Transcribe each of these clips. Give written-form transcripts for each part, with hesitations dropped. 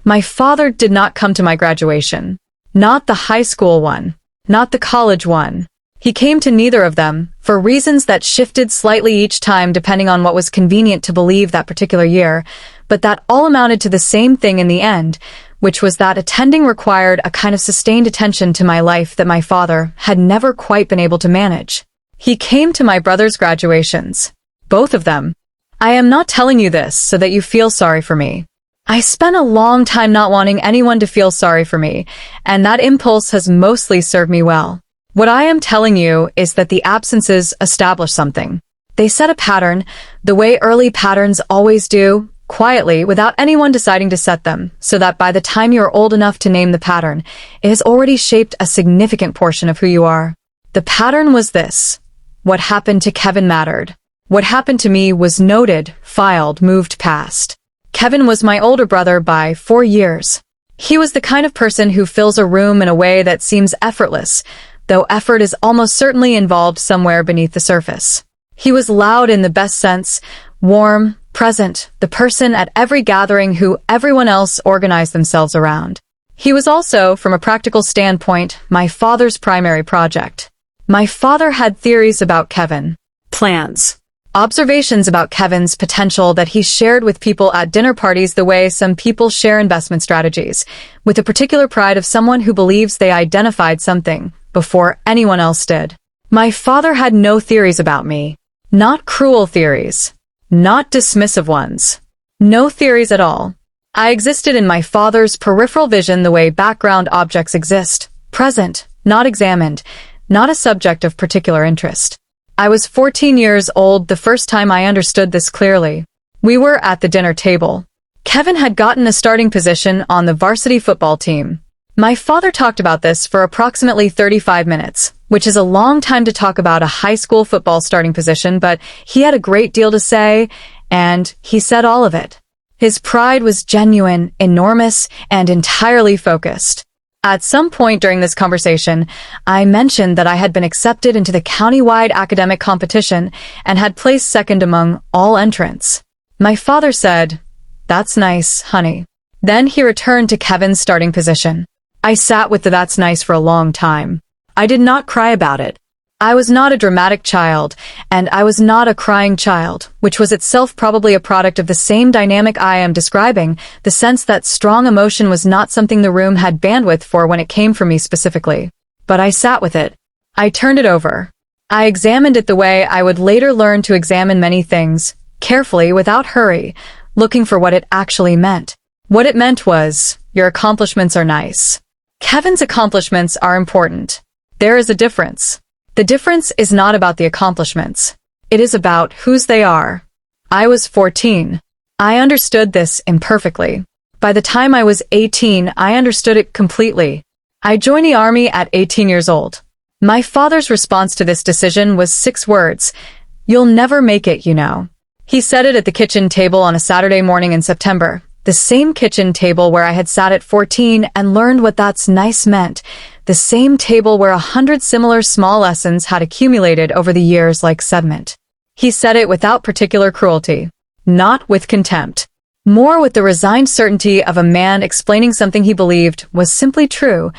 My father did not come to my graduation. Not the high school one. Not the college one. He came to neither of them, for reasons that shifted slightly each time depending on what was convenient to believe that particular year, but that all amounted to the same thing in the end, which was that attending required a kind of sustained attention to my life that my father had never quite been able to manage. He came to my brother's graduations. Both of them. I am not telling you this so that you feel sorry for me. I spent a long time not wanting anyone to feel sorry for me, and that impulse has mostly served me well. What I am telling you is that the absences establish something. They set a pattern, the way early patterns always do, quietly, without anyone deciding to set them, so that by the time you are old enough to name the pattern, it has already shaped a significant portion of who you are. The pattern was this. What happened to Kevin mattered. What happened to me was noted, filed, moved past. Kevin was my older brother by 4 years. He was the kind of person who fills a room in a way that seems effortless, though effort is almost certainly involved somewhere beneath the surface. He was loud in the best sense, warm, present, the person at every gathering who everyone else organized themselves around. He was also, from a practical standpoint, my father's primary project. My father had theories about Kevin. Plans. Observations about Kevin's potential that he shared with people at dinner parties the way some people share investment strategies, with the particular pride of someone who believes they identified something before anyone else did. My father had no theories about me. Not cruel theories. Not dismissive ones. No theories at all. I existed in my father's peripheral vision the way background objects exist, present, not examined, not a subject of particular interest. I was 14 years old the first time I understood this clearly. We were at the dinner table. Kevin had gotten a starting position on the varsity football team. My father talked about this for approximately 35 minutes, which is a long time to talk about a high school football starting position, but he had a great deal to say, and he said all of it. His pride was genuine, enormous, and entirely focused. At some point during this conversation, I mentioned that I had been accepted into the county-wide academic competition and had placed second among all entrants. My father said, "That's nice, honey." Then he returned to Kevin's starting position. I sat with the "that's nice" for a long time. I did not cry about it. I was not a dramatic child, and I was not a crying child, which was itself probably a product of the same dynamic I am describing, the sense that strong emotion was not something the room had bandwidth for when it came from me specifically. But I sat with it. I turned it over. I examined it the way I would later learn to examine many things, carefully, without hurry, looking for what it actually meant. What it meant was, your accomplishments are nice. Kevin's accomplishments are important. There is a difference. The difference is not about the accomplishments. It is about whose they are. I was 14. I understood this imperfectly. By the time I was 18, I understood it completely. I joined the army at 18 years old. My father's response to this decision was 6 words. "You'll never make it, you know." He said it at the kitchen table on a Saturday morning in September, the same kitchen table where I had sat at 14 and learned what "that's nice" meant, the same table where 100 similar small lessons had accumulated over the years like sediment. He said it without particular cruelty, not with contempt, more with the resigned certainty of a man explaining something he believed was simply true,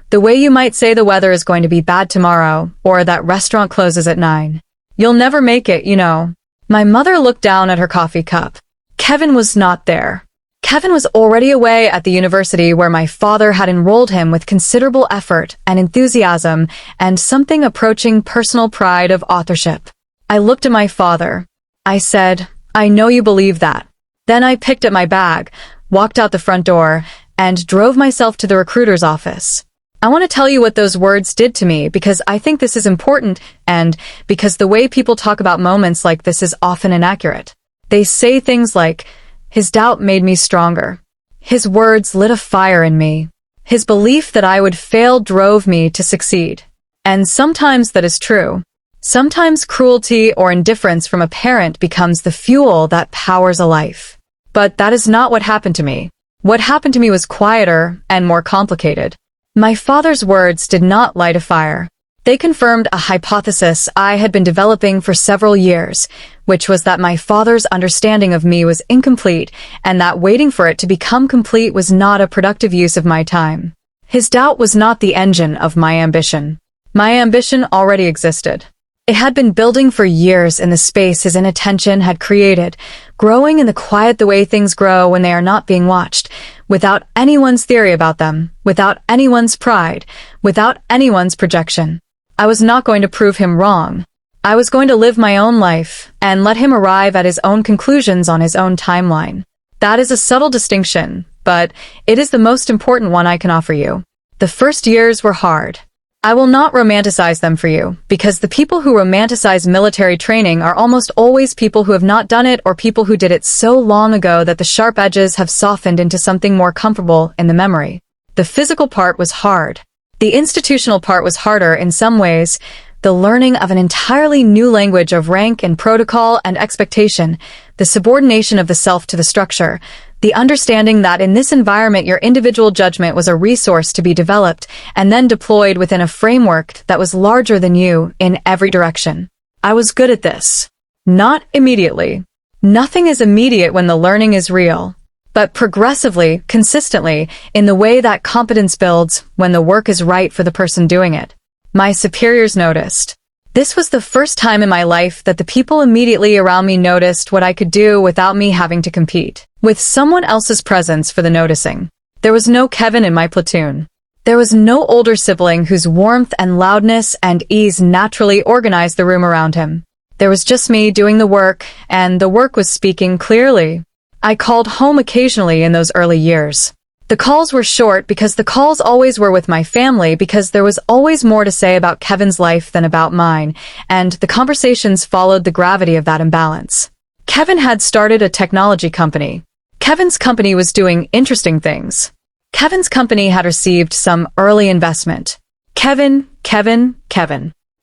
the way you might say the weather is going to be bad tomorrow, or that restaurant closes at 9. "You'll never make it, you know." My mother looked down at her coffee cup. Kevin was not there. Kevin was already away at the university where my father had enrolled him with considerable effort and enthusiasm and something approaching personal pride of authorship. I looked at my father. I said, "I know you believe that." Then I picked up my bag, walked out the front door, and drove myself to the recruiter's office. I want to tell you what those words did to me because I think this is important and because the way people talk about moments like this is often inaccurate. They say things like, "His doubt made me stronger." His words lit a fire in me. His belief that I would fail drove me to succeed. And sometimes that is true. Sometimes cruelty or indifference from a parent becomes the fuel that powers a life. But that is not what happened to me. What happened to me was quieter and more complicated. My father's words did not light a fire. They confirmed a hypothesis I had been developing for several years, which was that my father's understanding of me was incomplete and that waiting for it to become complete was not a productive use of my time. His doubt was not the engine of my ambition. My ambition already existed. It had been building for years in the space his inattention had created, growing in the quiet the way things grow when they are not being watched, without anyone's theory about them, without anyone's pride, without anyone's projection. I was not going to prove him wrong. I was going to live my own life and let him arrive at his own conclusions on his own timeline. That is a subtle distinction, but it is the most important one I can offer you. The first years were hard. I will not romanticize them for you, because the people who romanticize military training are almost always people who have not done it or people who did it so long ago that the sharp edges have softened into something more comfortable in the memory. The physical part was hard. The institutional part was harder in some ways. The learning of an entirely new language of rank and protocol and expectation, the subordination of the self to the structure, the understanding that in this environment your individual judgment was a resource to be developed and then deployed within a framework that was larger than you in every direction. I was good at this. Not immediately. Nothing is immediate when the learning is real, but progressively, consistently, in the way that competence builds when the work is right for the person doing it. My superiors noticed. This was the first time in my life that the people immediately around me noticed what I could do without me having to compete with someone else's presence for the noticing. There was no Kevin in my platoon. There was no older sibling whose warmth and loudness and ease naturally organized the room around him. There was just me doing the work, and the work was speaking clearly. I called home occasionally in those early years. The calls were short because the calls always were with my family because there was always more to say about Kevin's life than about mine, and the conversations followed the gravity of that imbalance. Kevin had started a technology company. Kevin's company was doing interesting things. Kevin's company had received some early investment. Kevin.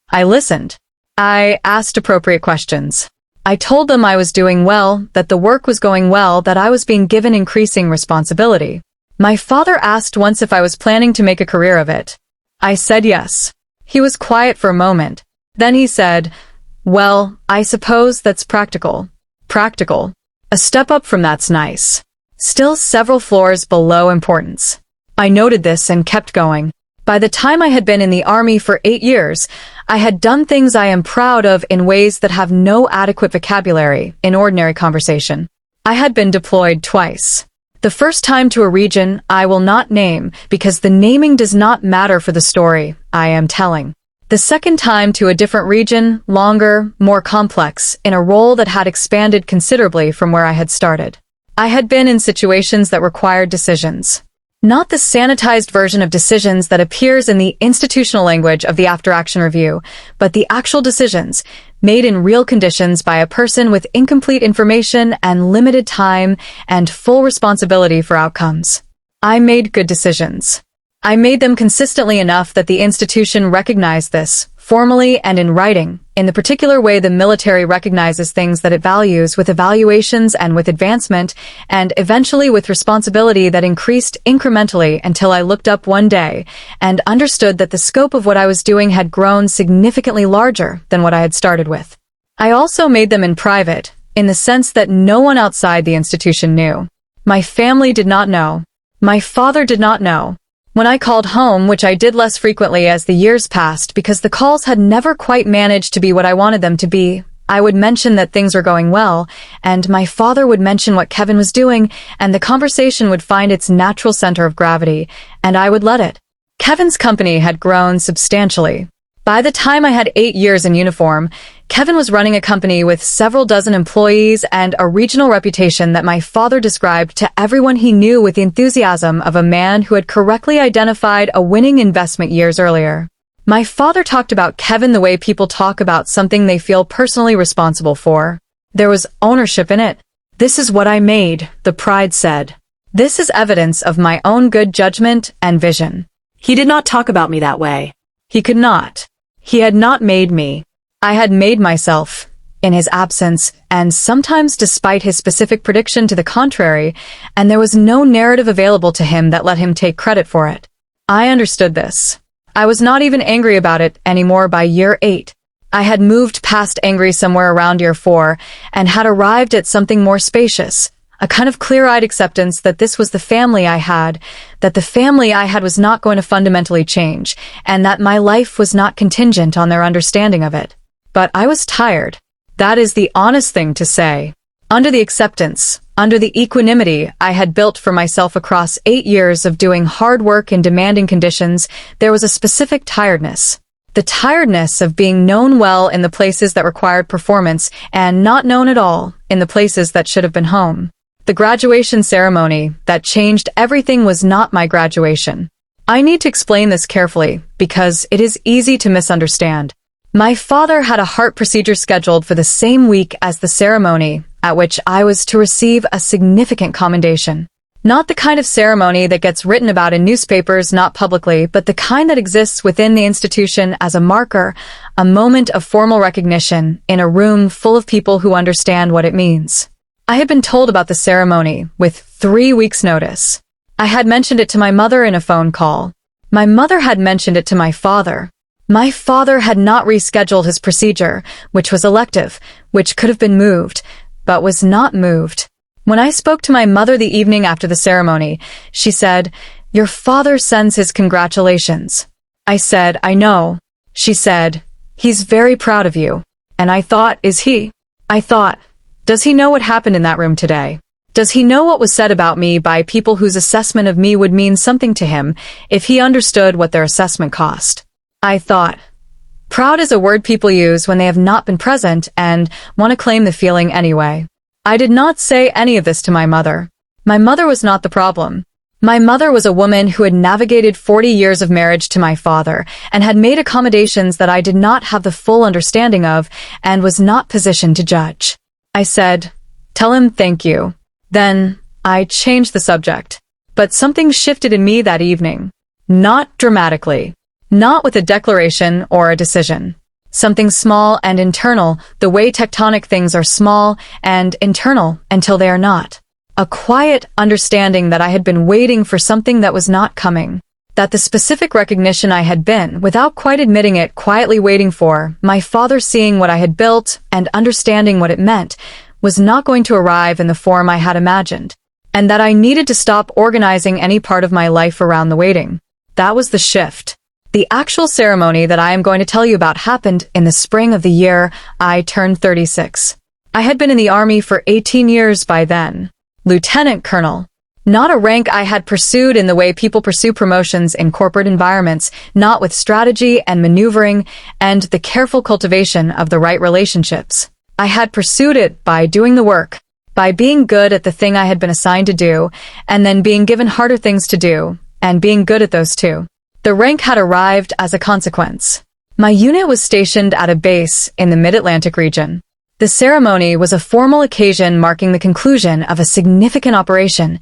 I listened. I asked appropriate questions. I told them I was doing well, that the work was going well, that I was being given increasing responsibility. My father asked once if I was planning to make a career of it. I said yes. He was quiet for a moment. Then he said, "Well, I suppose that's practical." Practical. A step up from that's nice. Still several floors below importance. I noted this and kept going. By the time I had been in the army for 8 years, I had done things I am proud of in ways that have no adequate vocabulary in ordinary conversation. I had been deployed twice. The first time to a region I will not name because the naming does not matter for the story I am telling. The second time to a different region, longer, more complex, in a role that had expanded considerably from where I had started. I had been in situations that required decisions. Not the sanitized version of decisions that appears in the institutional language of the after-action review, but the actual decisions, made in real conditions by a person with incomplete information and limited time and full responsibility for outcomes. I made good decisions. I made them consistently enough that the institution recognized this, formally and in writing, in the particular way the military recognizes things that it values, with evaluations and with advancement, and eventually with responsibility that increased incrementally until I looked up one day and understood that the scope of what I was doing had grown significantly larger than what I had started with. I also made them in private, in the sense that no one outside the institution knew. My family did not know. My father did not know. When I called home, which I did less frequently as the years passed because the calls had never quite managed to be what I wanted them to be, I would mention that things were going well, and my father would mention what Kevin was doing, and the conversation would find its natural center of gravity, and I would let it. Kevin's company had grown substantially. By the time I had 8 years in uniform, Kevin was running a company with several dozen employees and a regional reputation that my father described to everyone he knew with the enthusiasm of a man who had correctly identified a winning investment years earlier. My father talked about Kevin the way people talk about something they feel personally responsible for. There was ownership in it. "This is what I made," the pride said. "This is evidence of my own good judgment and vision." He did not talk about me that way. He could not. He had not made me. I had made myself, in his absence, and sometimes despite his specific prediction to the contrary, and there was no narrative available to him that let him take credit for it. I understood this. I was not even angry about it anymore by year 8. I had moved past angry somewhere around year 4 and had arrived at something more spacious, a kind of clear-eyed acceptance that this was the family I had, that the family I had was not going to fundamentally change, and that my life was not contingent on their understanding of it. But I was tired. That is the honest thing to say. Under the acceptance, under the equanimity I had built for myself across 8 years of doing hard work in demanding conditions, there was a specific tiredness. The tiredness of being known well in the places that required performance and not known at all in the places that should have been home. The graduation ceremony that changed everything was not my graduation. I need to explain this carefully because it is easy to misunderstand. My father had a heart procedure scheduled for the same week as the ceremony at which I was to receive a significant commendation. Not the kind of ceremony that gets written about in newspapers, not publicly, but the kind that exists within the institution as a marker, a moment of formal recognition in a room full of people who understand what it means. I had been told about the ceremony with 3 weeks' notice. I had mentioned it to my mother in a phone call. My mother had mentioned it to my father. My father had not rescheduled his procedure, which was elective, which could have been moved, but was not moved. When I spoke to my mother the evening after the ceremony, she said, "Your father sends his congratulations." I said, "I know." She said, "He's very proud of you." And I thought, is he? I thought, does he know what happened in that room today? Does he know what was said about me by people whose assessment of me would mean something to him if he understood what their assessment cost? I thought, proud is a word people use when they have not been present and want to claim the feeling anyway. I did not say any of this to my mother. My mother was not the problem. My mother was a woman who had navigated 40 years of marriage to my father and had made accommodations that I did not have the full understanding of and was not positioned to judge. I said, "Tell him thank you." Then I changed the subject. But something shifted in me that evening. Not dramatically. Not with a declaration or a decision. Something small and internal, the way tectonic things are small and internal until they are not. A quiet understanding that I had been waiting for something that was not coming. That the specific recognition I had been, without quite admitting it, quietly waiting for, my father seeing what I had built and understanding what it meant, was not going to arrive in the form I had imagined. And that I needed to stop organizing any part of my life around the waiting. That was the shift. The actual ceremony that I am going to tell you about happened in the spring of the year I turned 36. I had been in the army for 18 years by then. Lieutenant Colonel. Not a rank I had pursued in the way people pursue promotions in corporate environments, not with strategy and maneuvering and the careful cultivation of the right relationships. I had pursued it by doing the work, by being good at the thing I had been assigned to do, and then being given harder things to do, and being good at those too. The rank had arrived as a consequence. My unit was stationed at a base in the Mid-Atlantic region. The ceremony was a formal occasion marking the conclusion of a significant operation,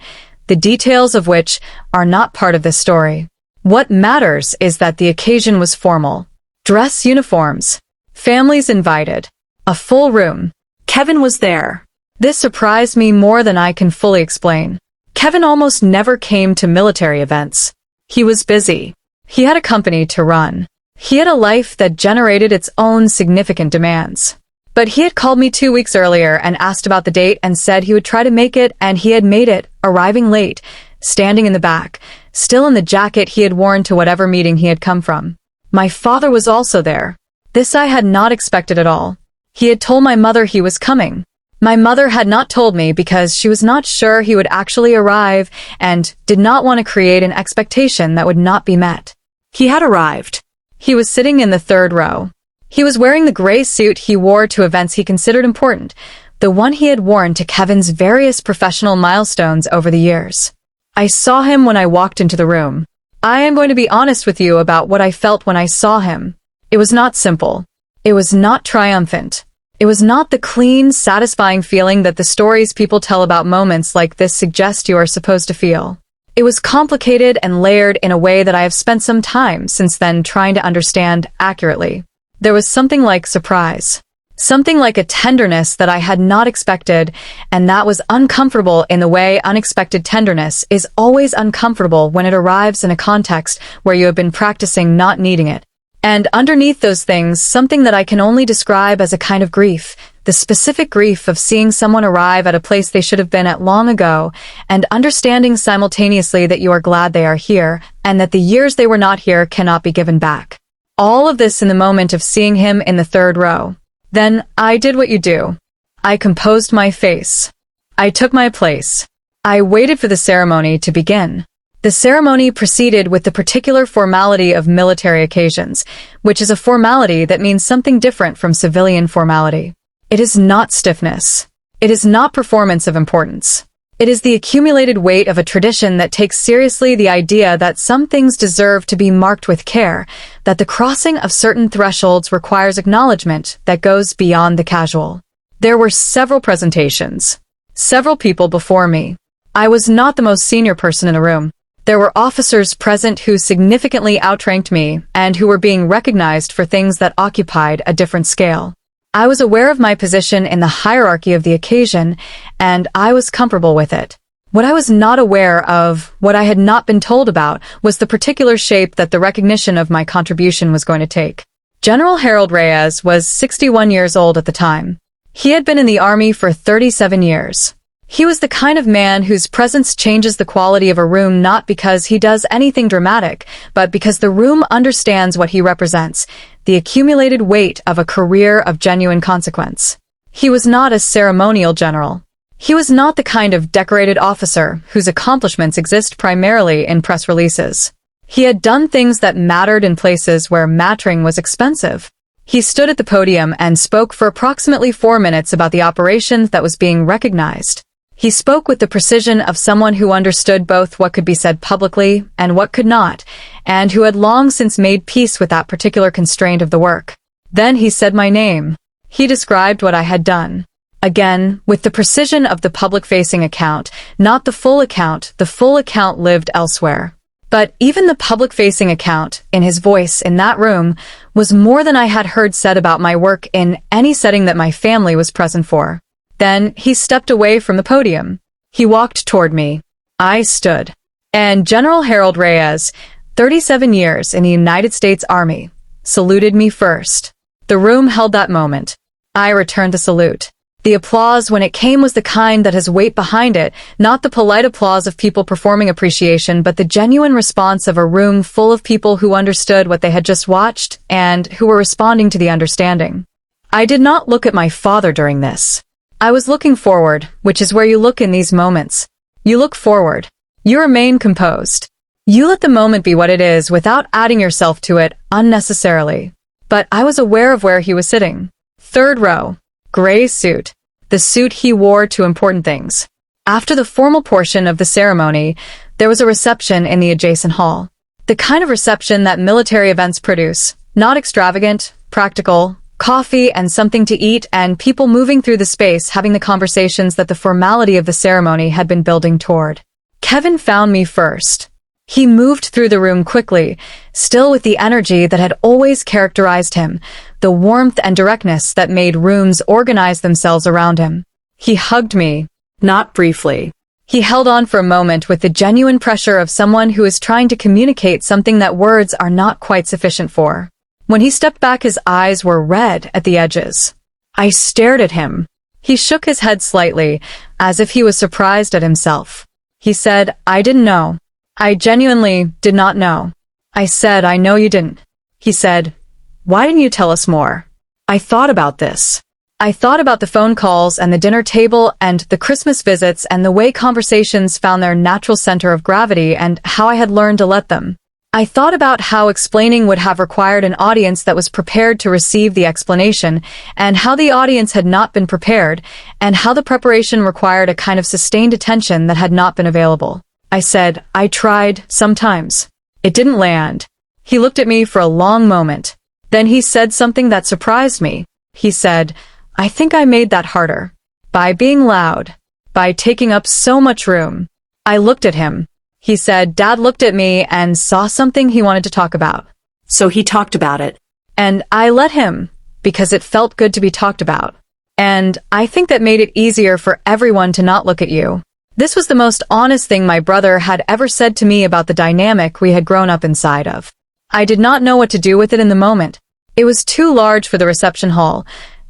the details of which are not part of this story. What matters is that the occasion was formal. Dress uniforms. Families invited. A full room. Kevin was there. This surprised me more than I can fully explain. Kevin almost never came to military events. He was busy. He had a company to run. He had a life that generated its own significant demands. But he had called me 2 weeks earlier and asked about the date and said he would try to make it, and he had made it, arriving late, standing in the back, still in the jacket he had worn to whatever meeting he had come from. My father was also there. This I had not expected at all. He had told my mother he was coming. My mother had not told me because she was not sure he would actually arrive and did not want to create an expectation that would not be met. He had arrived. He was sitting in the 3rd row. He was wearing the gray suit he wore to events he considered important, the one he had worn to Kevin's various professional milestones over the years. I saw him when I walked into the room. I am going to be honest with you about what I felt when I saw him. It was not simple. It was not triumphant. It was not the clean, satisfying feeling that the stories people tell about moments like this suggest you are supposed to feel. It was complicated and layered in a way that I have spent some time since then trying to understand accurately. There was something like surprise. Something like a tenderness that I had not expected, and that was uncomfortable in the way unexpected tenderness is always uncomfortable when it arrives in a context where you have been practicing not needing it. And underneath those things, something that I can only describe as a kind of grief, the specific grief of seeing someone arrive at a place they should have been at long ago, and understanding simultaneously that you are glad they are here, and that the years they were not here cannot be given back. All of this in the moment of seeing him in the third row. Then I did what you do. I composed my face. I took my place. I waited for the ceremony to begin. The ceremony proceeded with the particular formality of military occasions, which is a formality that means something different from civilian formality. It is not stiffness. It is not performance of importance. It is the accumulated weight of a tradition that takes seriously the idea that some things deserve to be marked with care, that the crossing of certain thresholds requires acknowledgement that goes beyond the casual. There were several presentations. Several people before me. I was not the most senior person in the room. There were officers present who significantly outranked me and who were being recognized for things that occupied a different scale. I was aware of my position in the hierarchy of the occasion, and I was comfortable with it. What I was not aware of, what I had not been told about, was the particular shape that the recognition of my contribution was going to take. General Harold Reyes was 61 years old at the time. He had been in the army for 37 years. He was the kind of man whose presence changes the quality of a room not because he does anything dramatic, but because the room understands what he represents, the accumulated weight of a career of genuine consequence. He was not a ceremonial general. He was not the kind of decorated officer whose accomplishments exist primarily in press releases. He had done things that mattered in places where mattering was expensive. He stood at the podium and spoke for approximately 4 minutes about the operation that was being recognized. He spoke with the precision of someone who understood both what could be said publicly and what could not, and who had long since made peace with that particular constraint of the work. Then he said my name. He described what I had done. Again, with the precision of the public-facing account, not the full account lived elsewhere. But even the public-facing account, in his voice in that room, was more than I had heard said about my work in any setting that my family was present for. Then he stepped away from the podium. He walked toward me. I stood. And General Harold Reyes, 37 years in the United States Army, saluted me first. The room held that moment. I returned the salute. The applause when it came was the kind that has weight behind it, not the polite applause of people performing appreciation, but the genuine response of a room full of people who understood what they had just watched and who were responding to the understanding. I did not look at my father during this. I was looking forward, which is where you look in these moments. You look forward. You remain composed. You let the moment be what it is without adding yourself to it unnecessarily. But I was aware of where he was sitting. Third row. Gray suit. The suit he wore to important things. After the formal portion of the ceremony, there was a reception in the adjacent hall. The kind of reception that military events produce. Not extravagant, practical, coffee and something to eat and people moving through the space having the conversations that the formality of the ceremony had been building toward. Kevin found me first. He moved through the room quickly, still with the energy that had always characterized him, the warmth and directness that made rooms organize themselves around him. He hugged me, not briefly. He held on for a moment with the genuine pressure of someone who is trying to communicate something that words are not quite sufficient for. When he stepped back, his eyes were red at the edges. I stared at him. He shook his head slightly, as if he was surprised at himself. He said, I didn't know. I genuinely did not know. I said, I know you didn't. He said, why didn't you tell us more? I thought about this. I thought about the phone calls and the dinner table and the Christmas visits and the way conversations found their natural center of gravity and how I had learned to let them. I thought about how explaining would have required an audience that was prepared to receive the explanation, and how the audience had not been prepared, and how the preparation required a kind of sustained attention that had not been available. I said, I tried, sometimes. It didn't land. He looked at me for a long moment. Then he said something that surprised me. He said, I think I made that harder. By being loud. By taking up so much room. I looked at him. He said, Dad looked at me and saw something he wanted to talk about. So he talked about it. And I let him, because it felt good to be talked about. And I think that made it easier for everyone to not look at you. This was the most honest thing my brother had ever said to me about the dynamic we had grown up inside of. I did not know what to do with it in the moment. It was too large for the reception hall,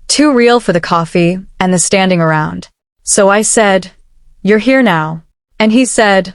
too real for the coffee and the standing around. So I said, "You're here now." And he said,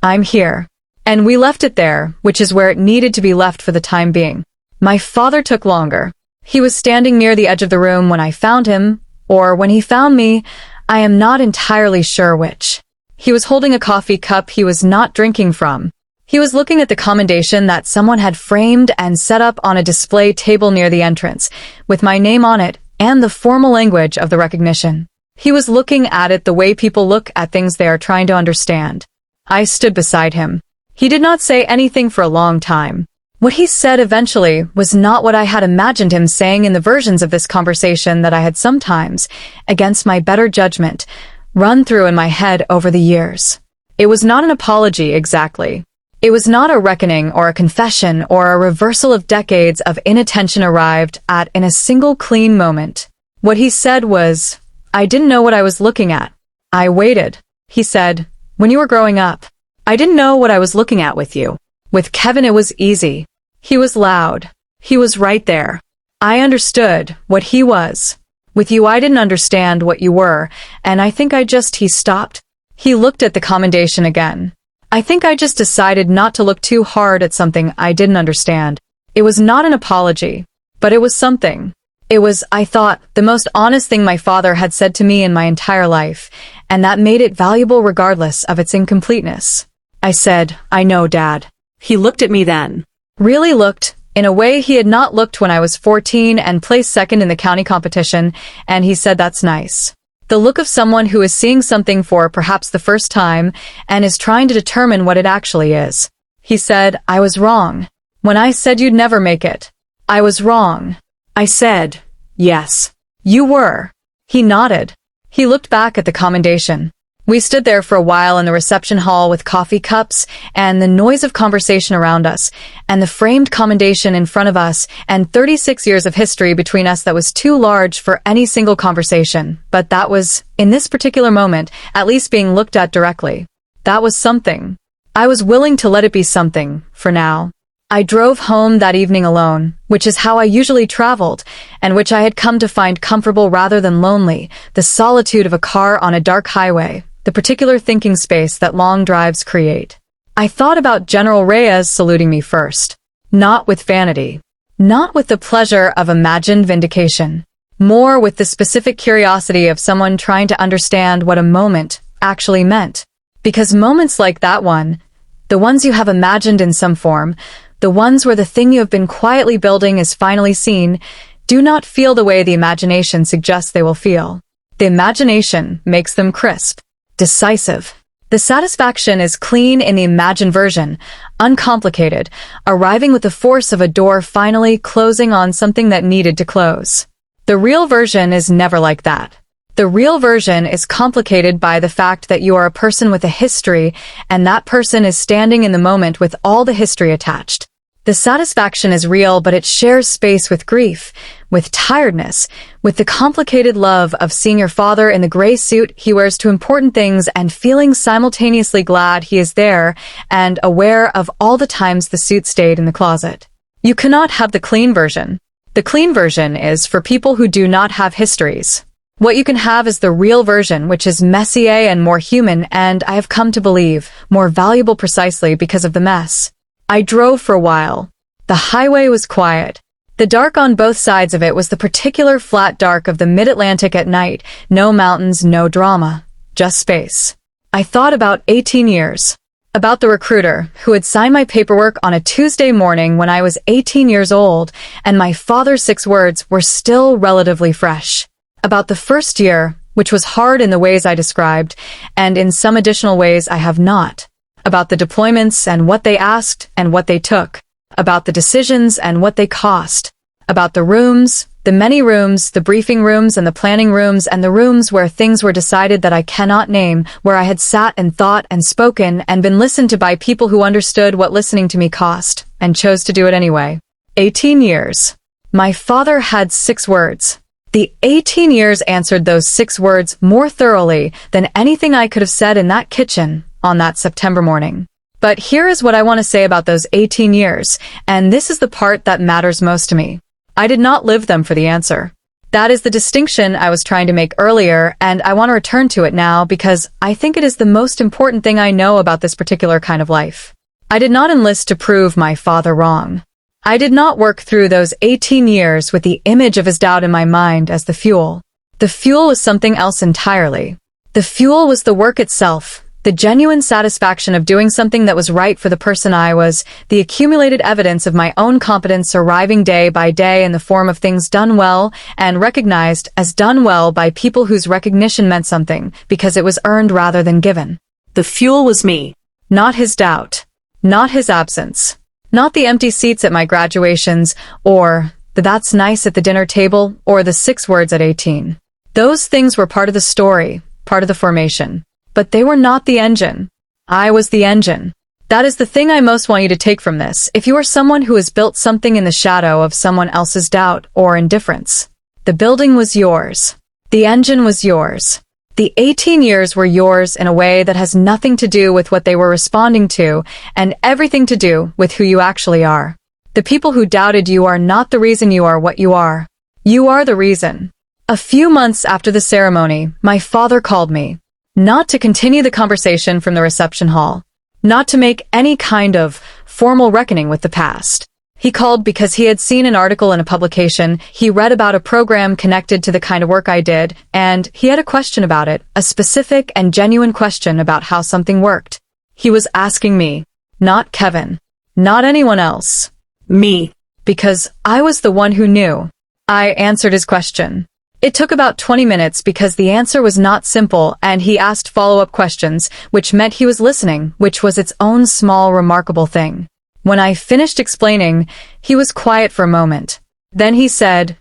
"I'm here." And we left it there, which is where it needed to be left for the time being. My father took longer. He was standing near the edge of the room when I found him, or when he found me, I am not entirely sure which. He was holding a coffee cup he was not drinking from. He was looking at the commendation that someone had framed and set up on a display table near the entrance, with my name on it and the formal language of the recognition. He was looking at it the way people look at things they are trying to understand. I stood beside him. He did not say anything for a long time. What he said eventually was not what I had imagined him saying in the versions of this conversation that I had sometimes, against my better judgment, run through in my head over the years. It was not an apology exactly. It was not a reckoning or a confession or a reversal of decades of inattention arrived at in a single clean moment. What he said was, "I didn't know what I was looking at. I waited." He said, "When you were growing up, I didn't know what I was looking at with you. With Kevin it was easy. He was loud. He was right there. I understood what he was. With you I didn't understand what you were, and I think he stopped. He looked at the commendation again. I think I just decided not to look too hard at something I didn't understand. It was not an apology, but it was something. It was, I thought, the most honest thing my father had said to me in my entire life, and that made it valuable regardless of its incompleteness. I said, "I know, Dad." He looked at me then. Really looked, in a way he had not looked when I was 14 and placed second in the county competition, and he said, "That's nice." The look of someone who is seeing something for perhaps the first time and is trying to determine what it actually is. He said, "I was wrong. When I said you'd never make it, I was wrong." I said, "Yes, you were." He nodded. He looked back at the commendation. We stood there for a while in the reception hall with coffee cups and the noise of conversation around us, and the framed commendation in front of us, and 36 years of history between us that was too large for any single conversation, but that was, in this particular moment, at least being looked at directly. That was something. I was willing to let it be something, for now. I drove home that evening alone, which is how I usually traveled, and which I had come to find comfortable rather than lonely, the solitude of a car on a dark highway, the particular thinking space that long drives create. I thought about General Reyes saluting me first. Not with vanity. Not with the pleasure of imagined vindication. More with the specific curiosity of someone trying to understand what a moment actually meant. Because moments like that one, the ones you have imagined in some form, the ones where the thing you have been quietly building is finally seen, do not feel the way the imagination suggests they will feel. The imagination makes them crisp. Decisive. The satisfaction is clean in the imagined version, uncomplicated, arriving with the force of a door finally closing on something that needed to close. The real version is never like that. The real version is complicated by the fact that you are a person with a history, and that person is standing in the moment with all the history attached. The satisfaction is real, but it shares space with grief, with tiredness, with the complicated love of seeing your father in the gray suit he wears to important things and feeling simultaneously glad he is there and aware of all the times the suit stayed in the closet. You cannot have the clean version. The clean version is for people who do not have histories. What you can have is the real version, which is messier and more human, and I have come to believe, more valuable precisely because of the mess. I drove for a while. The highway was quiet. The dark on both sides of it was the particular flat dark of the mid-Atlantic at night. No mountains, no drama. Just space. I thought about 18 years. About the recruiter who had signed my paperwork on a Tuesday morning when I was 18 years old, and my father's 6 words were still relatively fresh. About the first year, which was hard in the ways I described, and in some additional ways I have not. About the deployments and what they asked and what they took. About the decisions and what they cost. About the rooms, the many rooms, the briefing rooms and the planning rooms and the rooms where things were decided that I cannot name, where I had sat and thought and spoken and been listened to by people who understood what listening to me cost and chose to do it anyway. 18 years. My father had 6 words. The 18 years answered those 6 words more thoroughly than anything I could have said in that kitchen on that September morning. But here is what I want to say about those 18 years, and this is the part that matters most to me. I did not live them for the answer. That is the distinction I was trying to make earlier, and I want to return to it now because I think it is the most important thing I know about this particular kind of life. I did not enlist to prove my father wrong. I did not work through those 18 years with the image of his doubt in my mind as the fuel. The fuel was something else entirely. The fuel was the work itself, the genuine satisfaction of doing something that was right for the person I was, the accumulated evidence of my own competence arriving day by day in the form of things done well and recognized as done well by people whose recognition meant something because it was earned rather than given. The fuel was me. Not his doubt. Not his absence. Not the empty seats at my graduations, or the "that's nice" at the dinner table, or the 6 words at 18. Those things were part of the story, part of the formation. But they were not the engine. I was the engine. That is the thing I most want you to take from this, if you are someone who has built something in the shadow of someone else's doubt or indifference. The building was yours. The engine was yours. The 18 years were yours in a way that has nothing to do with what they were responding to, and everything to do with who you actually are. The people who doubted you are not the reason you are what you are. You are the reason. A few months after the ceremony, my father called me. Not to continue the conversation from the reception hall. Not to make any kind of formal reckoning with the past. He called because he had seen an article in a publication, he read about a program connected to the kind of work I did, and he had a question about it, a specific and genuine question about how something worked. He was asking me, not Kevin, not anyone else. Me. Because I was the one who knew. I answered his question. It took about 20 minutes because the answer was not simple and he asked follow-up questions, which meant he was listening, which was its own small, remarkable thing. When I finished explaining, he was quiet for a moment. Then he said,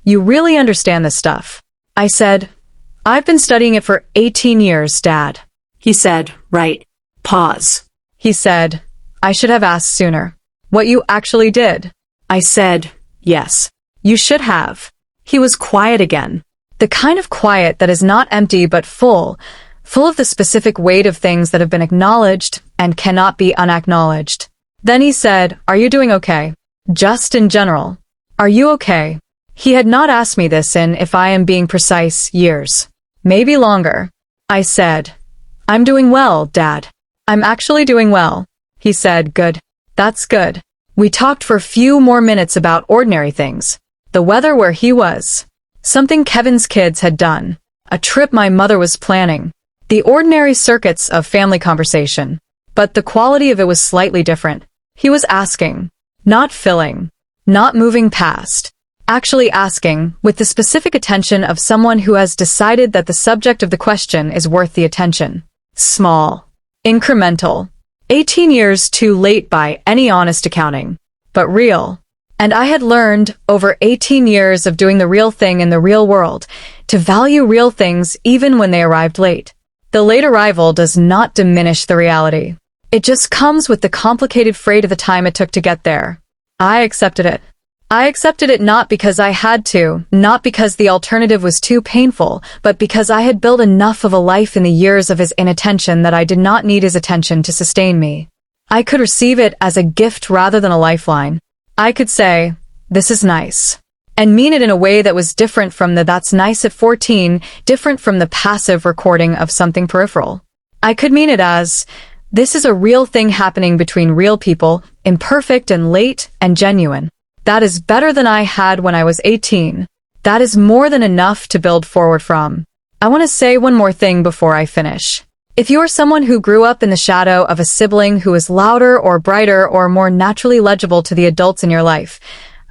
"You really understand this stuff?" I said, "I've been studying it for 18 years, Dad." He said, "Right." Pause. He said, "I should have asked sooner. What you actually did." I said, "Yes." "You should have." He was quiet again. The kind of quiet that is not empty but full of the specific weight of things that have been acknowledged and cannot be unacknowledged. Then he said, "Are you doing okay? Just in general. Are you okay?" He had not asked me this in, if I am being precise, years. Maybe longer. I said, "I'm doing well, Dad. I'm actually doing well." He said, "Good. That's good." We talked for a few more minutes about ordinary things. The weather where he was. Something Kevin's kids had done. A trip my mother was planning. The ordinary circuits of family conversation. But the quality of it was slightly different. He was asking. Not filling. Not moving past. Actually asking, with the specific attention of someone who has decided that the subject of the question is worth the attention. Small. Incremental. 18 years too late by any honest accounting. But real. And I had learned, over 18 years of doing the real thing in the real world, to value real things even when they arrived late. The late arrival does not diminish the reality. It just comes with the complicated freight of the time it took to get there. I accepted it. I accepted it not because I had to, not because the alternative was too painful, but because I had built enough of a life in the years of his inattention that I did not need his attention to sustain me. I could receive it as a gift rather than a lifeline. I could say, "This is nice," and mean it in a way that was different from the "that's nice" at 14, different from the passive recording of something peripheral. I could mean it as, "This is a real thing happening between real people, imperfect and late and genuine. That is better than I had when I was 18. That is more than enough to build forward from." I want to say one more thing before I finish. If you are someone who grew up in the shadow of a sibling who is louder or brighter or more naturally legible to the adults in your life,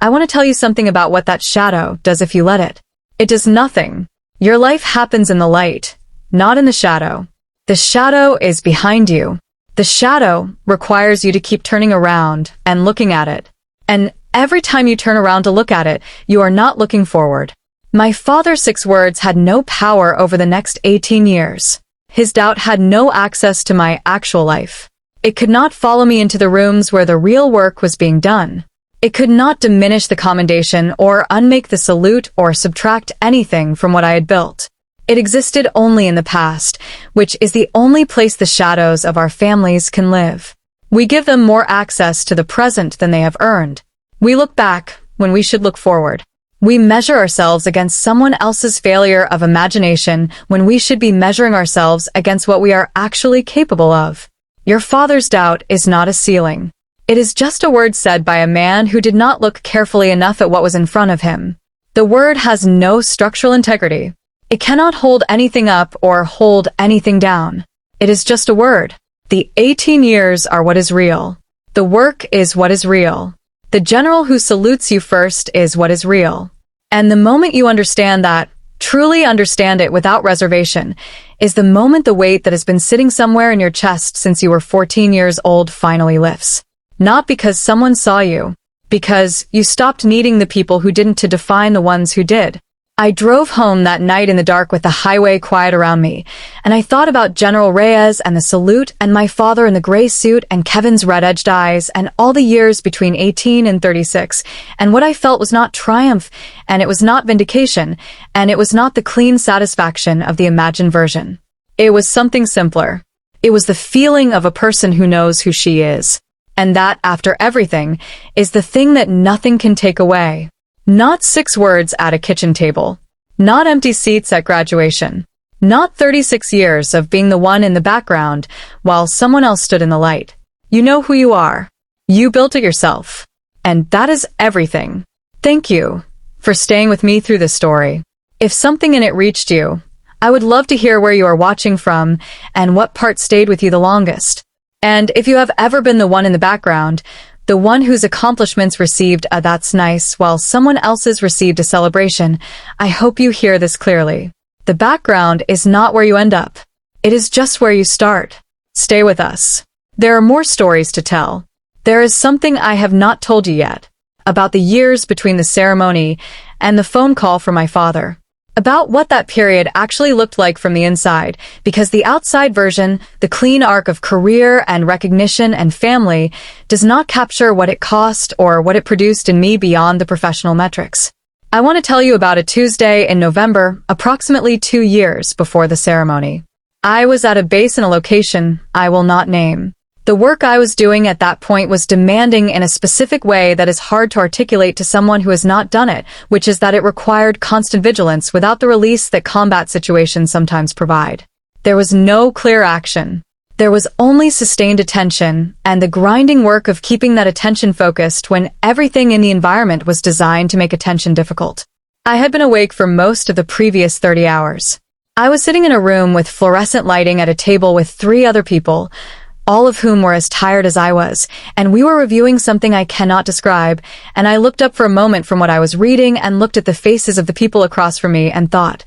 I want to tell you something about what that shadow does if you let it. It does nothing. Your life happens in the light, not in the shadow. The shadow is behind you. The shadow requires you to keep turning around and looking at it. And every time you turn around to look at it, you are not looking forward. My father's 6 words had no power over the next 18 years. His doubt had no access to my actual life. It could not follow me into the rooms where the real work was being done. It could not diminish the commendation or unmake the salute or subtract anything from what I had built. It existed only in the past, which is the only place the shadows of our families can live. We give them more access to the present than they have earned. We look back when we should look forward. We measure ourselves against someone else's failure of imagination when we should be measuring ourselves against what we are actually capable of. Your father's doubt is not a ceiling. It is just a word said by a man who did not look carefully enough at what was in front of him. The word has no structural integrity. It cannot hold anything up or hold anything down. It is just a word. The 18 years are what is real. The work is what is real. The general who salutes you first is what is real. And the moment you understand that, truly understand it without reservation, is the moment the weight that has been sitting somewhere in your chest since you were 14 years old finally lifts. Not because someone saw you, because you stopped needing the people who didn't to define the ones who did. I drove home that night in the dark with the highway quiet around me, and I thought about General Reyes and the salute and my father in the gray suit and Kevin's red-edged eyes and all the years between 18 and 36, and what I felt was not triumph, and it was not vindication, and it was not the clean satisfaction of the imagined version. It was something simpler. It was the feeling of a person who knows who she is. And that, after everything, is the thing that nothing can take away. Not 6 words at a kitchen table. Not empty seats at graduation. Not 36 years of being the one in the background while someone else stood in the light. You know who you are. You built it yourself. And that is everything. Thank you for staying with me through this story. If something in it reached you, I would love to hear where you are watching from and what part stayed with you the longest. And if you have ever been the one in the background, the one whose accomplishments received a "that's nice" while someone else's received a celebration, I hope you hear this clearly. The background is not where you end up. It is just where you start. Stay with us. There are more stories to tell. There is something I have not told you yet, about the years between the ceremony and the phone call from my father. About what that period actually looked like from the inside, because the outside version, the clean arc of career and recognition and family, does not capture what it cost or what it produced in me beyond the professional metrics. I want to tell you about a Tuesday in November, approximately 2 years before the ceremony. I was at a base in a location I will not name. The work I was doing at that point was demanding in a specific way that is hard to articulate to someone who has not done it, which is that it required constant vigilance without the release that combat situations sometimes provide. There was no clear action. There was only sustained attention and the grinding work of keeping that attention focused when everything in the environment was designed to make attention difficult. I had been awake for most of the previous 30 hours. I was sitting in a room with fluorescent lighting at a table with 3 other people, all of whom were as tired as I was, and we were reviewing something I cannot describe, and I looked up for a moment from what I was reading and looked at the faces of the people across from me and thought,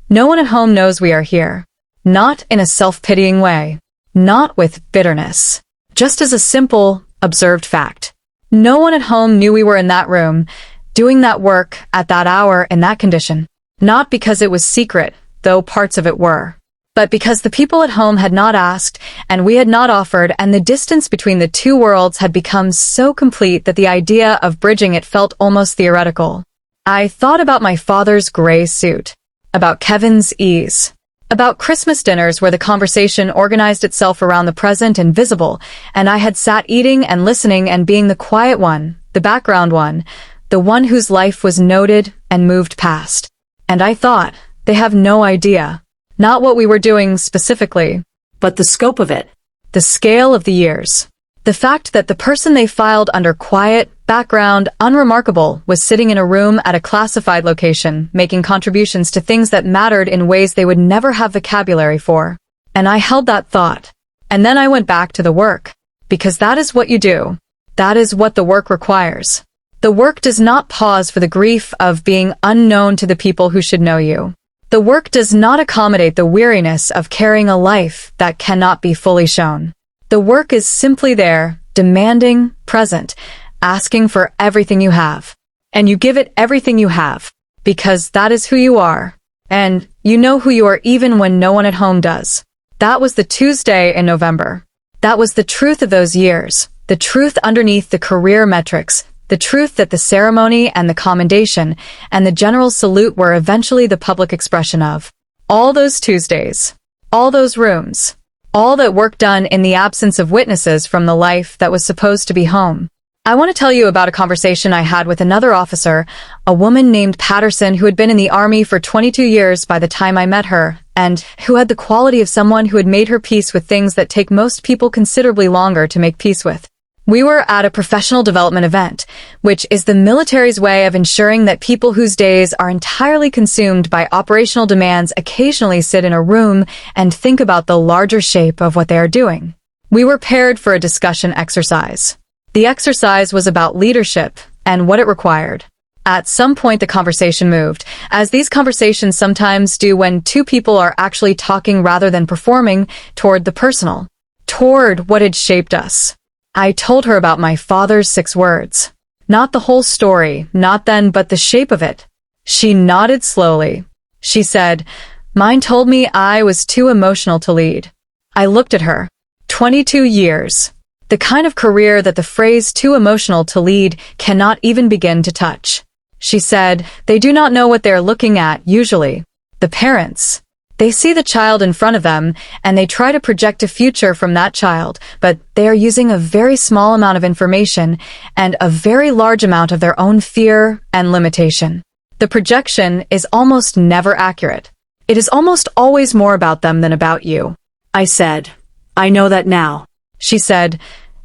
no one at home knows we are here. Not in a self-pitying way. Not with bitterness. Just as a simple, observed fact. No one at home knew we were in that room, doing that work, at that hour, in that condition. Not because it was secret, though parts of it were. But because the people at home had not asked, and we had not offered, and the distance between the 2 worlds had become so complete that the idea of bridging it felt almost theoretical. I thought about my father's gray suit. About Kevin's ease. About Christmas dinners where the conversation organized itself around the present and visible, and I had sat eating and listening and being the quiet one, the background one, the one whose life was noted and moved past. And I thought, they have no idea. Not what we were doing specifically, But the scope of it. the scale of the years. The fact that the person they filed under quiet, background, unremarkable was sitting in a room at a classified location, making contributions to things that mattered in ways they would never have vocabulary for. And I held that thought. And then I went back to the work. Because that is what you do. That is what the work requires. The work does not pause for the grief of being unknown to the people who should know you. The work does not accommodate the weariness of carrying a life that cannot be fully shown. The work is simply there, demanding, present, asking for everything you have. And you give it everything you have, because that is who you are. And you know who you are even when no one at home does. That was the Tuesday in November. That was the truth of those years, the truth underneath the career metrics, The truth that the ceremony and the commendation and the general salute were eventually the public expression of all those Tuesdays, all those rooms, all that work done in the absence of witnesses from the life that was supposed to be home. I want to tell you about a conversation I had with another officer, a woman named Patterson who had been in the Army for 22 years by the time I met her, and who had the quality of someone who had made her peace with things that take most people considerably longer to make peace with. We were at a professional development event, which is the military's way of ensuring that people whose days are entirely consumed by operational demands occasionally sit in a room and think about the larger shape of what they are doing. We were paired for a discussion exercise. The exercise was about leadership and what it required. At some point the conversation moved, as these conversations sometimes do when two people are actually talking rather than performing, toward the personal, toward what had shaped us. I told her about my father's 6 words. Not the whole story, not then, but the shape of it. She nodded slowly. She said, "Mine told me I was too emotional to lead." I looked at her. 22 years. The kind of career that the phrase "too emotional to lead" cannot even begin to touch. She said, "They do not know what they are looking at, usually. The parents. They see the child in front of them, and they try to project a future from that child, but they are using a very small amount of information and a very large amount of their own fear and limitation. The projection is almost never accurate. It is almost always more about them than about you." I said, "I know that now." She said,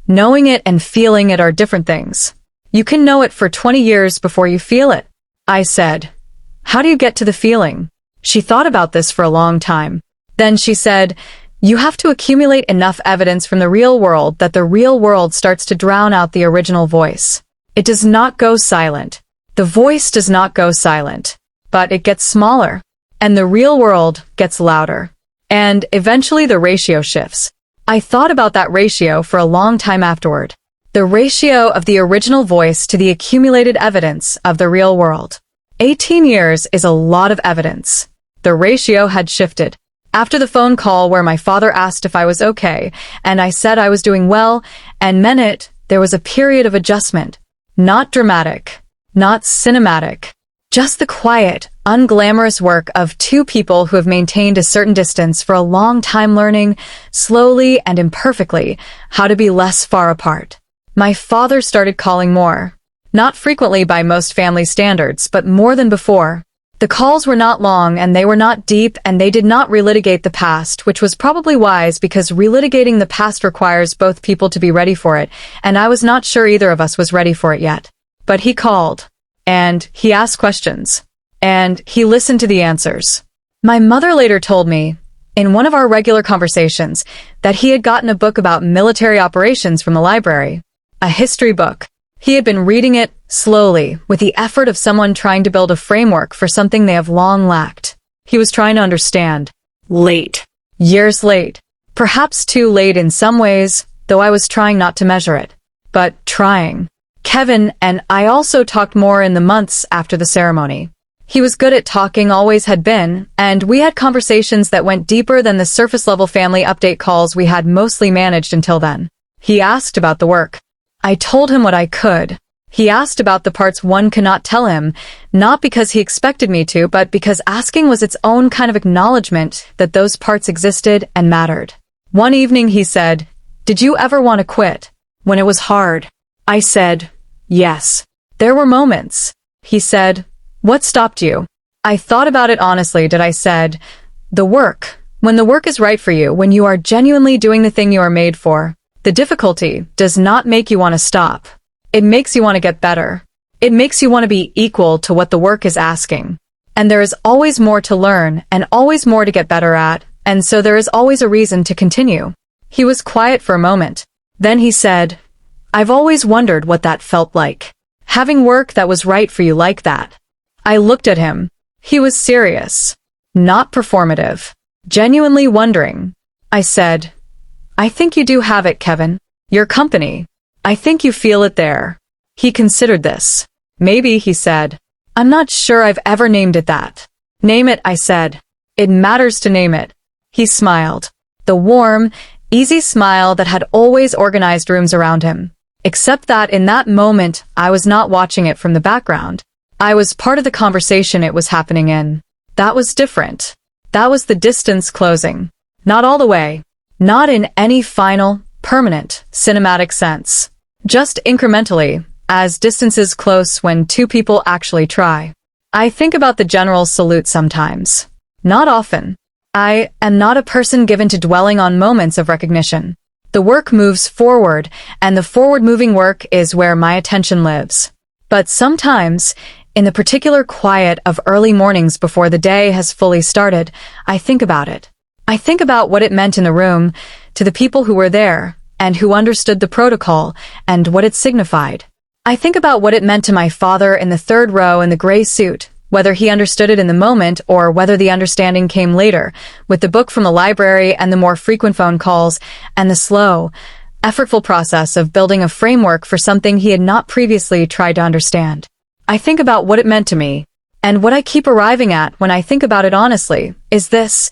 "Knowing it and feeling it are different things. You can know it for 20 years before you feel it." I said, "How do you get to the feeling?" She thought about this for a long time. Then she said, "You have to accumulate enough evidence from the real world that the real world starts to drown out the original voice. It does not go silent. The voice does not go silent, but it gets smaller, and the real world gets louder. And eventually the ratio shifts." I thought about that ratio for a long time afterward. The ratio of the original voice to the accumulated evidence of the real world. 18 years is a lot of evidence. The ratio had shifted. After the phone call where my father asked if I was okay, and I said I was doing well, and meant it, there was a period of adjustment. Not dramatic, not cinematic. Just the quiet, unglamorous work of two people who have maintained a certain distance for a long time, learning, slowly and imperfectly, how to be less far apart. My father started calling more. Not frequently by most family standards, but more than before. The calls were not long and they were not deep, and they did not relitigate the past, which was probably wise because relitigating the past requires both people to be ready for it, and I was not sure either of us was ready for it yet. But he called. And he asked questions. And he listened to the answers. My mother later told me, in one of our regular conversations, that he had gotten a book about military operations from the library. A history book. He had been reading it slowly, with the effort of someone trying to build a framework for something they have long lacked. He was trying to understand. Late. Years late. Perhaps too late in some ways, though I was trying not to measure it. But trying. Kevin and I also talked more in the months after the ceremony. He was good at talking, always had been, and we had conversations that went deeper than the surface-level family update calls we had mostly managed until then. He asked about the work. I told him what I could. He asked about the parts one cannot tell him, not because he expected me to, but because asking was its own kind of acknowledgement that those parts existed and mattered. One evening he said, "Did you ever want to quit? When it was hard?" I said, "Yes." There were moments. He said, "What stopped you?" I thought about it honestly. I said, "The work. When the work is right for you, when you are genuinely doing the thing you are made for, the difficulty does not make you want to stop. It makes you want to get better. It makes you want to be equal to what the work is asking. And there is always more to learn and always more to get better at, and so there is always a reason to continue." He was quiet for a moment. Then he said, "I've always wondered what that felt like. Having work that was right for you like that." I looked at him. He was serious. Not performative. Genuinely wondering. I said, "I think you do have it, Kevin. Your company. I think you feel it there." He considered this. "Maybe," he said. "I'm not sure I've ever named it that." "Name it," I said. "It matters to name it." He smiled. The warm, easy smile that had always organized rooms around him. Except that in that moment, I was not watching it from the background. I was part of the conversation it was happening in. That was different. That was the distance closing. Not all the way. Not in any final, permanent, cinematic sense. Just incrementally, as distances close when two people actually try. I think about the general's salute sometimes. Not often. I am not a person given to dwelling on moments of recognition. The work moves forward, and the forward-moving work is where my attention lives. But sometimes, in the particular quiet of early mornings before the day has fully started, I think about it. I think about what it meant in the room, to the people who were there, and who understood the protocol, and what it signified. I think about what it meant to my father in the third row in the gray suit, whether he understood it in the moment or whether the understanding came later, with the book from the library and the more frequent phone calls, and the slow, effortful process of building a framework for something he had not previously tried to understand. I think about what it meant to me, and what I keep arriving at when I think about it honestly, is this: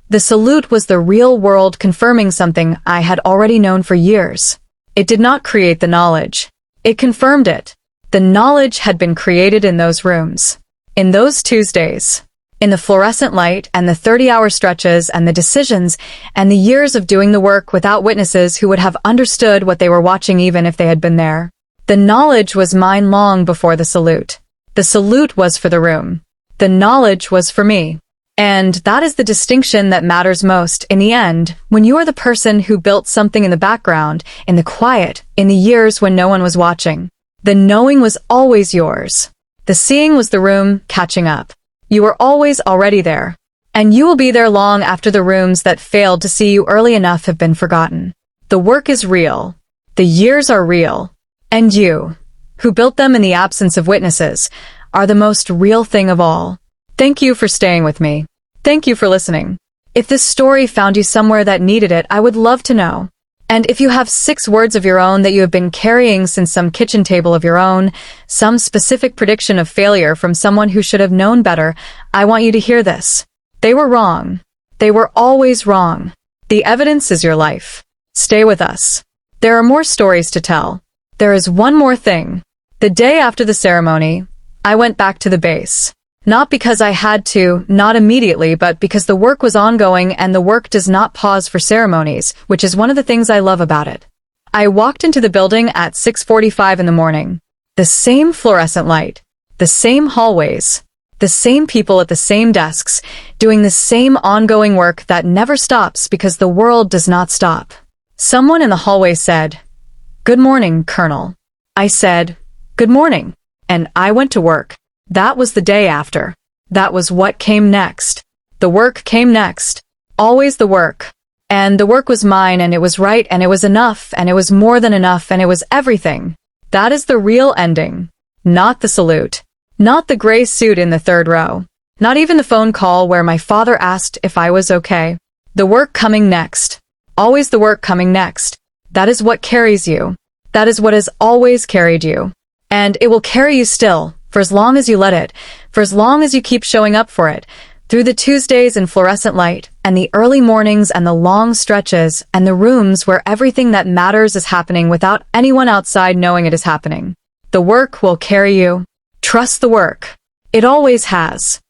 the salute was the real world confirming something I had already known for years. It did not create the knowledge. It confirmed it. The knowledge had been created in those rooms. In those Tuesdays. In the fluorescent light and the 30-hour stretches and the decisions and the years of doing the work without witnesses who would have understood what they were watching even if they had been there. The knowledge was mine long before the salute. The salute was for the room. The knowledge was for me. And that is the distinction that matters most in the end, when you are the person who built something in the background, in the quiet, in the years when no one was watching. The knowing was always yours. The seeing was the room catching up. You were always already there. And you will be there long after the rooms that failed to see you early enough have been forgotten. The work is real. The years are real. And you, who built them in the absence of witnesses, are the most real thing of all. Thank you for staying with me. Thank you for listening. If this story found you somewhere that needed it, I would love to know. And if you have 6 words of your own that you have been carrying since some kitchen table of your own, some specific prediction of failure from someone who should have known better, I want you to hear this. They were wrong. They were always wrong. The evidence is your life. Stay with us. There are more stories to tell. There is one more thing. The day after the ceremony, I went back to the base. Not because I had to, not immediately, but because the work was ongoing and the work does not pause for ceremonies, which is one of the things I love about it. I walked into the building at 6:45 in the morning. The same fluorescent light, the same hallways, the same people at the same desks, doing the same ongoing work that never stops because the world does not stop. Someone in the hallway said, "Good morning, Colonel." I said, "Good morning," and I went to work. That was the day after. That was what came next. The work came next. Always the work. And the work was mine, and it was right, and it was enough, and it was more than enough, and it was everything. That is the real ending. Not the salute. Not the gray suit in the third row. Not even the phone call where my father asked if I was okay. The work coming next. Always the work coming next. That is what carries you. That is what has always carried you. And it will carry you still, for as long as you let it, for as long as you keep showing up for it, through the Tuesdays in fluorescent light, and the early mornings and the long stretches, and the rooms where everything that matters is happening without anyone outside knowing it is happening. The work will carry you. Trust the work. It always has.